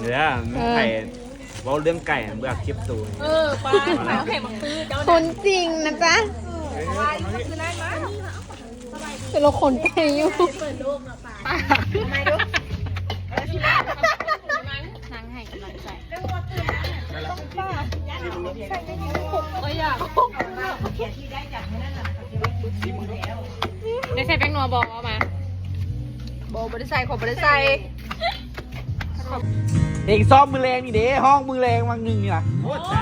เนี่ยไก่ว่าเรื่องไก่เบื่อคลิปตูน ปลาแข่งบังตื้อเจ้า คนจริงนะจ๊ะแต่เราขนไก่อยู่นางให้กำลังใจได้ใส่แป้งนัวบอกเอามาบอกบริใส่ขอบริใส่ เองซ้อมมือแรงนี่เด้ห้องมือแรงวังหนึ่งนี่นะ โคตรใจ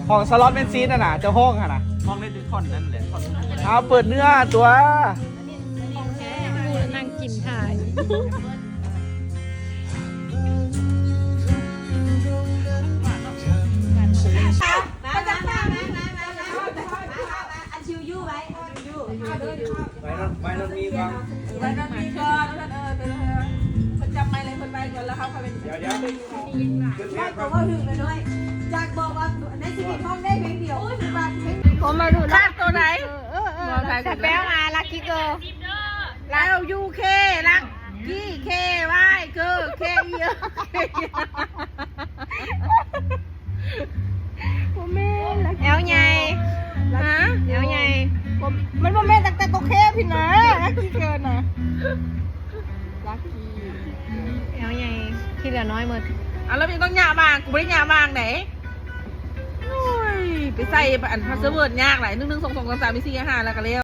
ห้องสล็อตเป็นซีนน่ะเจ้าห้องอะนะ ห้องเล่นด้วยท่อนนั่นแหละท่อน เอาเปิดเนื้อตัว นั่งกินถ่าย อันชิวยู่ไว้ยู่ ไปนนมีก่อน ไว้นั่นมีก่อนคนจำไม่เลยคนไปก่อนแล้วเขาเขาเป็น เดี๋ยว ไม่บอกว่าถึงเลยด้วยจากบอกว่าในชีวิตห้องได้เพลงเดียวถึงบ้านเพลง ผมมาดู คาดตัวไหน แต่แป้วมาลักกี้เกิร์ล แล้วยูเครักยี่เควายเกอร์เคเยอะ แอลใหญ่ฮะแอลใหญ่ มันบ่แม่นแต่ตัวเคพี่นะรักกี้เกินนะรักกี้ แอลใหญ่ที่เหลือน้อยหมด อ่ะแล้วมีต้องหยาบางกูไม่ได้หยาบางไหนโอ้ยไปใส่อันพาสเวิร์ดยากหลาย1 1 2 2 3 4 5แล้วก็เร็ว